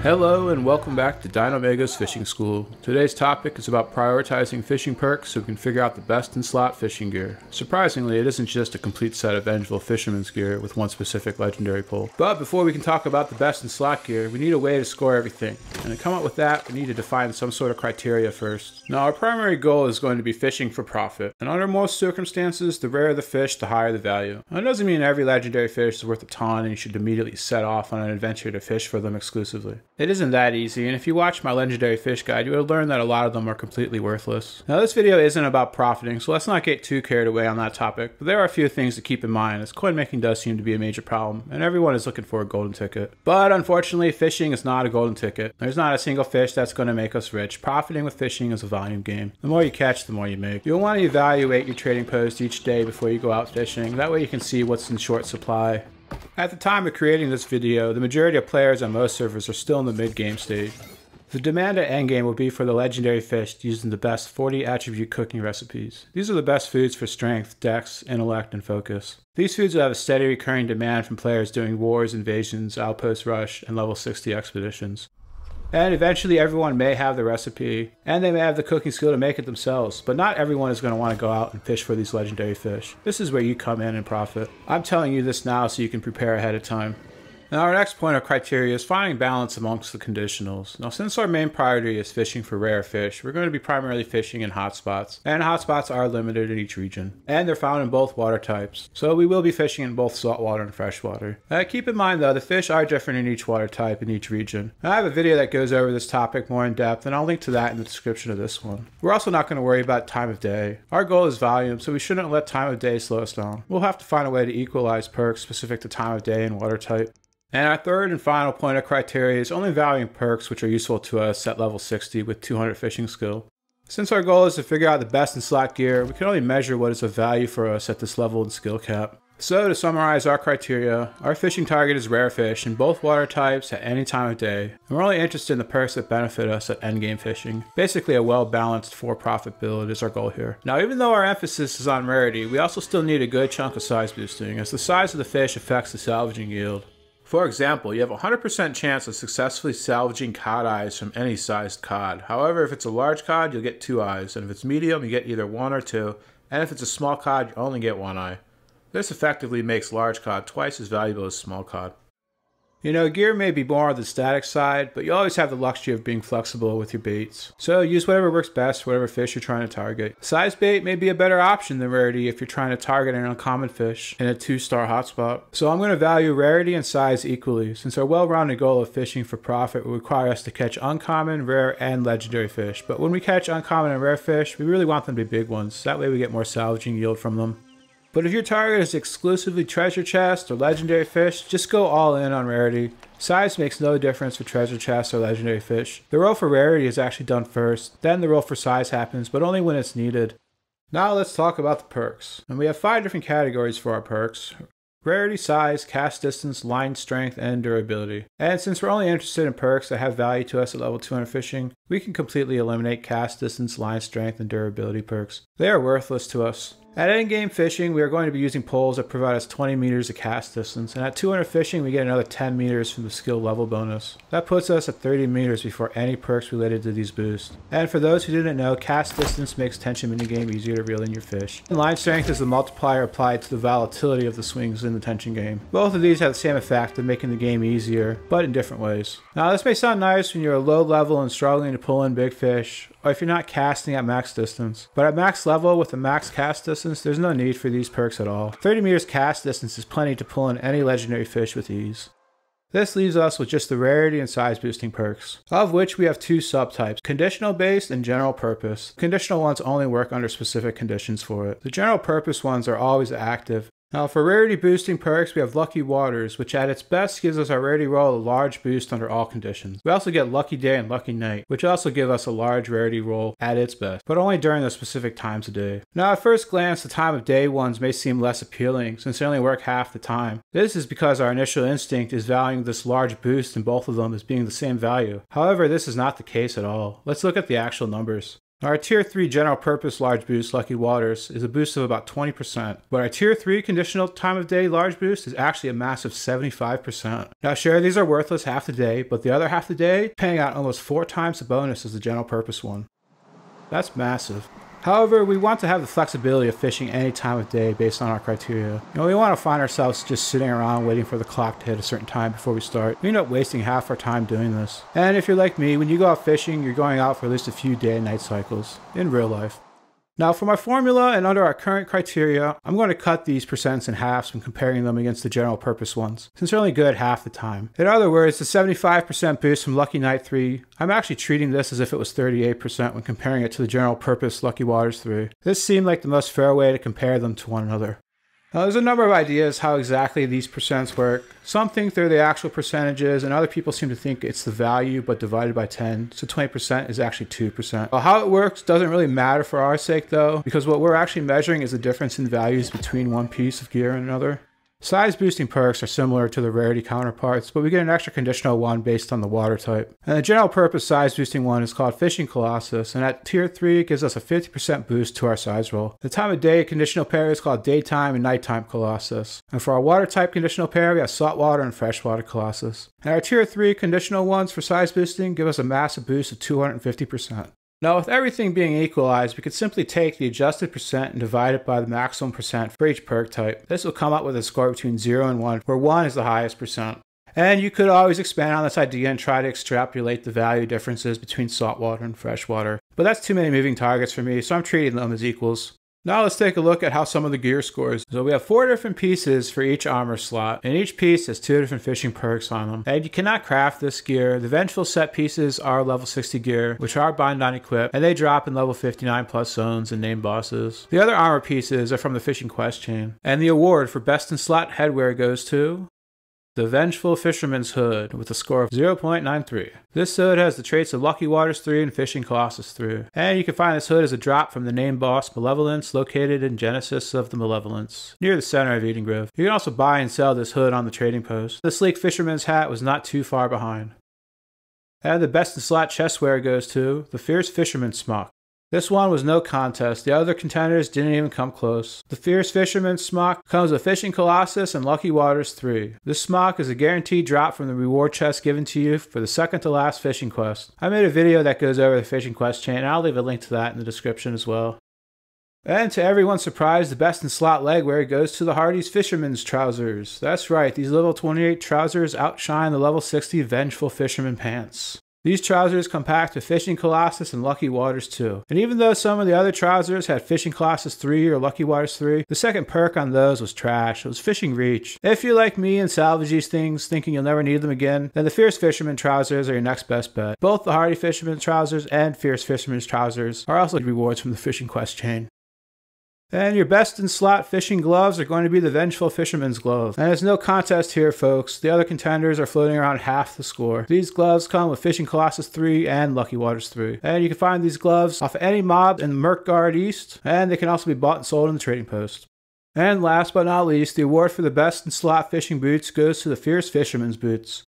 Hello and welcome back to newworldmmo's Fishing School. Today's topic is about prioritizing fishing perks so we can figure out the best in slot fishing gear. Surprisingly, it isn't just a complete set of vengeful fisherman's gear with one specific legendary pull. But before we can talk about the best in slot gear, we need a way to score everything. And to come up with that, we need to define some sort of criteria first. Now our primary goal is going to be fishing for profit. And under most circumstances, the rarer the fish, the higher the value. Now, it doesn't mean every legendary fish is worth a ton and you should immediately set off on an adventure to fish for them exclusively. It isn't that easy, and if you watch my legendary fish guide, you will learn that a lot of them are completely worthless. Now this video isn't about profiting, so let's not get too carried away on that topic, but there are a few things to keep in mind, as coin making does seem to be a major problem, and everyone is looking for a golden ticket. But unfortunately, fishing is not a golden ticket. There's not a single fish that's going to make us rich. Profiting with fishing is a volume game. The more you catch, the more you make. You'll want to evaluate your trading post each day before you go out fishing, that way you can see what's in short supply. At the time of creating this video, the majority of players on most servers are still in the mid-game stage. The demand at endgame will be for the legendary fish using the best 40 attribute cooking recipes. These are the best foods for strength, dex, intellect, and focus. These foods will have a steady recurring demand from players doing wars, invasions, outpost rush, and level 60 expeditions. And eventually everyone may have the recipe, and they may have the cooking skill to make it themselves, but not everyone is going to want to go out and fish for these legendary fish. This is where you come in and profit. I'm telling you this now so you can prepare ahead of time. Now our next point of criteria is finding balance amongst the conditionals. Now since our main priority is fishing for rare fish, we're going to be primarily fishing in hotspots. And hotspots are limited in each region. And they're found in both water types. So we will be fishing in both saltwater and freshwater. Keep in mind though, the fish are different in each water type in each region. Now, I have a video that goes over this topic more in depth, and I'll link to that in the description of this one. We're also not going to worry about time of day. Our goal is volume, so we shouldn't let time of day slow us down. We'll have to find a way to equalize perks specific to time of day and water type. And our third and final point of criteria is only valuing perks which are useful to us at level 60 with 200 fishing skill. Since our goal is to figure out the best in slot gear, we can only measure what is of value for us at this level and skill cap. So to summarize our criteria, our fishing target is rare fish in both water types at any time of day, and we're only interested in the perks that benefit us at endgame fishing. Basically a well-balanced for-profit build is our goal here. Now even though our emphasis is on rarity, we also still need a good chunk of size boosting, as the size of the fish affects the salvaging yield. For example, you have a 100% chance of successfully salvaging cod eyes from any sized cod. However, if it's a large cod, you'll get 2 eyes, and if it's medium, you get either 1 or 2, and if it's a small cod, you only get 1 eye. This effectively makes large cod twice as valuable as small cod. You know, gear may be more on the static side, but you always have the luxury of being flexible with your baits. So use whatever works best for whatever fish you're trying to target. Size bait may be a better option than rarity if you're trying to target an uncommon fish in a 2-star hotspot. So I'm going to value rarity and size equally, since our well-rounded goal of fishing for profit will require us to catch uncommon, rare, and legendary fish. But when we catch uncommon and rare fish, we really want them to be big ones. That way we get more salvaging yield from them. But if your target is exclusively treasure chest or legendary fish, just go all in on rarity. Size makes no difference for treasure chests or legendary fish. The roll for rarity is actually done first, then the roll for size happens, but only when it's needed. Now let's talk about the perks. And we have 5 different categories for our perks: rarity, size, cast distance, line strength, and durability. And since we're only interested in perks that have value to us at level 200 fishing, we can completely eliminate cast distance, line strength, and durability perks. They are worthless to us. At endgame fishing, we are going to be using poles that provide us 20 meters of cast distance, and at 200 fishing, we get another 10 meters from the skill level bonus. That puts us at 30 meters before any perks related to these boosts. And for those who didn't know, cast distance makes tension minigame easier to reel in your fish. And line strength is the multiplier applied to the volatility of the swings in the tension game. Both of these have the same effect of making the game easier, but in different ways. Now this may sound nice when you're low level and struggling to pull in big fish, or if you're not casting at max distance. But at max level with a max cast distance, there's no need for these perks at all. 30 meters cast distance is plenty to pull in any legendary fish with ease. This leaves us with just the rarity and size boosting perks, of which we have 2 subtypes: conditional based and general purpose. Conditional ones only work under specific conditions for it. The general purpose ones are always active. Now for rarity boosting perks, we have Lucky Waters, which at its best gives us our rarity roll a large boost under all conditions. We also get Lucky Day and Lucky Night, which also give us a large rarity roll at its best, but only during those specific times of day. Now at first glance, the time of day ones may seem less appealing since they only work half the time. This is because our initial instinct is valuing this large boost in both of them as being the same value. However, this is not the case at all. Let's look at the actual numbers. Our Tier 3 General Purpose Large Boost Lucky Waters is a boost of about 20%, but our Tier 3 Conditional Time of Day Large Boost is actually a massive 75%. Now sure, these are worthless half the day, but the other half the day, paying out almost 4 times the bonus as the General Purpose one. That's massive. However, we want to have the flexibility of fishing any time of day based on our criteria. We want to find ourselves just sitting around waiting for the clock to hit a certain time before we start. We end up wasting half our time doing this. And if you're like me, when you go out fishing, you're going out for at least a few day and night cycles in real life. Now for my formula and under our current criteria, I'm going to cut these percents in halves when comparing them against the general purpose ones, since they're only good half the time. In other words, the 75% boost from Lucky Night 3, I'm actually treating this as if it was 38% when comparing it to the general purpose Lucky Waters 3. This seemed like the most fair way to compare them to one another. Now, there's a number of ideas how exactly these percents work. Some think they're the actual percentages, and other people seem to think it's the value but divided by 10, so 20% is actually 2%. Well, how it works doesn't really matter for our sake though, because what we're actually measuring is the difference in values between one piece of gear and another. Size boosting perks are similar to the rarity counterparts, but we get an extra conditional one based on the water type. And the general purpose size boosting one is called Fishing Colossus, and at tier 3 it gives us a 50% boost to our size roll. The time of day conditional pair is called Daytime and Nighttime Colossus. And for our water type conditional pair, we have Saltwater and Freshwater Colossus. And our tier 3 conditional ones for size boosting give us a massive boost of 250%. Now with everything being equalized, we could simply take the adjusted percent and divide it by the maximum percent for each perk type. This will come up with a score between 0 and 1, where 1 is the highest percent. And you could always expand on this idea and try to extrapolate the value differences between saltwater and freshwater. But that's too many moving targets for me, so I'm treating them as equals. Now let's take a look at how some of the gear scores. So we have 4 different pieces for each armor slot, and each piece has 2 different fishing perks on them. And you cannot craft this gear. The vengeful set pieces are level 60 gear, which are bind on equip, and they drop in level 59 plus zones and named bosses. The other armor pieces are from the fishing quest chain. And the award for best in slot headwear goes to the Vengeful Fisherman's Hood with a score of 0.93. This hood has the traits of Lucky Waters 3 and Fishing Colossus 3. And you can find this hood as a drop from the named boss Malevolence, located in Genesis of the Malevolence, near the center of Eden Grove. You can also buy and sell this hood on the trading post. The sleek fisherman's hat was not too far behind. And the best in slot chestwear goes to the Fierce Fisherman's Smock. This one was no contest. The other contenders didn't even come close. The Fierce Fisherman's Smock comes with Fishing Colossus and Lucky Waters 3. This smock is a guaranteed drop from the reward chest given to you for the second to last fishing quest. I made a video that goes over the fishing quest chain, and I'll leave a link to that in the description as well. And to everyone's surprise, the best in slot legwear goes to the Hardy's Fisherman's Trousers. That's right, these level 28 trousers outshine the level 60 Vengeful Fisherman Pants. These trousers come packed with Fishing Colossus and Lucky Waters 2. And even though some of the other trousers had Fishing Colossus 3 or Lucky Waters 3, the second perk on those was trash. It was Fishing Reach. If you're like me and salvage these things thinking you'll never need them again, then the Fierce Fisherman trousers are your next best bet. Both the Hardy Fisherman trousers and Fierce Fisherman's trousers are also rewards from the fishing quest chain. And your best in slot fishing gloves are going to be the Vengeful Fisherman's Glove. And there's no contest here, folks. The other contenders are floating around half the score. These gloves come with Fishing Colossus 3 and Lucky Waters 3. And you can find these gloves off of any mob in Murkgard East, and they can also be bought and sold in the trading post. And last but not least, the award for the best in slot fishing boots goes to the Fierce Fisherman's Boots.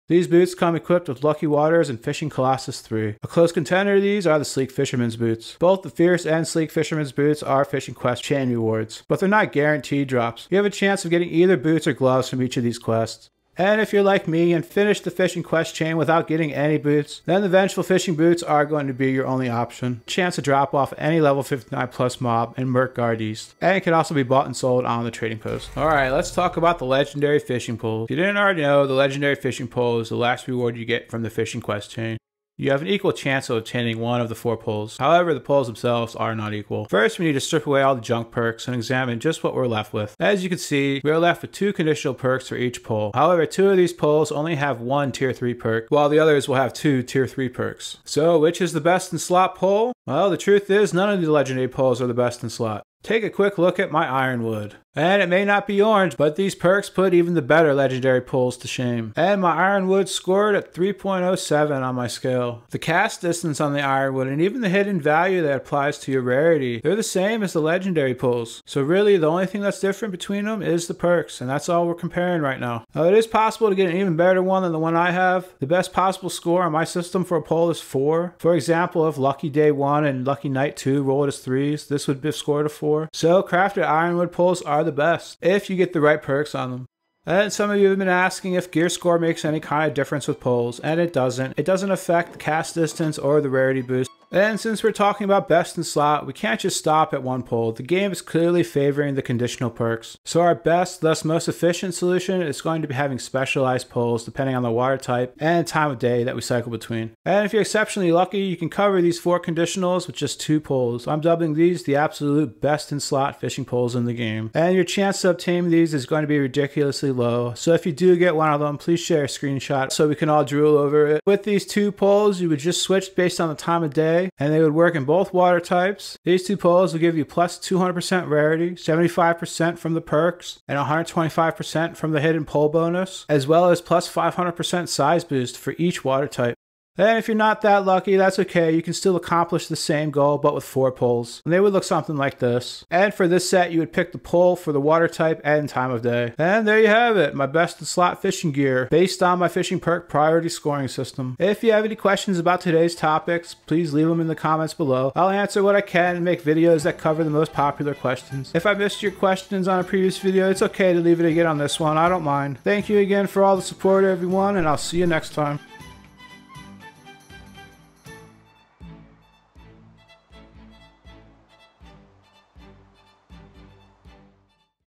These boots come equipped with Lucky Waters and Fishing Colossus 3. A close contender to these are the Sleek Fisherman's Boots. Both the Fierce and Sleek Fisherman's Boots are Fishing Quest chain rewards, but they're not guaranteed drops. You have a chance of getting either boots or gloves from each of these quests. And if you're like me and finish the fishing quest chain without getting any boots, then the Vengeful Fishing Boots are going to be your only option. Chance to drop off any level 59 plus mob in Murkgard East. And it can also be bought and sold on the trading post. Alright, let's talk about the legendary fishing pole. If you didn't already know, the legendary fishing pole is the last reward you get from the fishing quest chain. You have an equal chance of obtaining one of the 4 poles. However, the poles themselves are not equal. First, we need to strip away all the junk perks and examine just what we're left with. As you can see, we are left with 2 conditional perks for each pole. However, 2 of these poles only have 1 tier 3 perk, while the others will have 2 tier 3 perks. So, which is the best in slot pole? Well, the truth is, none of the legendary poles are the best in slot. Take a quick look at my Ironwood. And it may not be orange, but these perks put even the better legendary pulls to shame. And my Ironwood scored at 3.07 on my scale. The cast distance on the Ironwood and even the hidden value that applies to your rarity, they're the same as the legendary pulls. So really the only thing that's different between them is the perks, and that's all we're comparing right now. Now it is possible to get an even better one than the one I have. The best possible score on my system for a pull is 4. For example, if Lucky Day 1 and Lucky Night 2 rolled as 3s, this would be scored a 4. So crafted Ironwood pulls are the best if you get the right perks on them. And some of you have been asking if gear score makes any kind of difference with pulls, and it doesn't. It doesn't affect the cast distance or the rarity boost. And since we're talking about best in slot, we can't just stop at one pull. The game is clearly favoring the conditional perks. So our best, thus most efficient solution is going to be having specialized pulls depending on the water type and time of day that we cycle between. And if you're exceptionally lucky, you can cover these 4 conditionals with just 2 pulls. I'm dubbing these the absolute best in slot fishing pulls in the game. And your chance to obtain these is going to be ridiculously low. So if you do get one of them, please share a screenshot so we can all drool over it. With these 2 pulls, you would just switch based on the time of day, and they would work in both water types. These 2 pulls will give you plus 200% rarity, 75% from the perks, and 125% from the hidden pull bonus, as well as plus 500% size boost for each water type. And if you're not that lucky, that's okay. You can still accomplish the same goal, but with 4 pulls. And they would look something like this. And for this set, you would pick the pull for the water type and time of day. And there you have it, my best in slot fishing gear, based on my fishing perk priority scoring system. If you have any questions about today's topics, please leave them in the comments below. I'll answer what I can and make videos that cover the most popular questions. If I missed your questions on a previous video, it's okay to leave it again on this one. I don't mind. Thank you again for all the support, everyone, and I'll see you next time.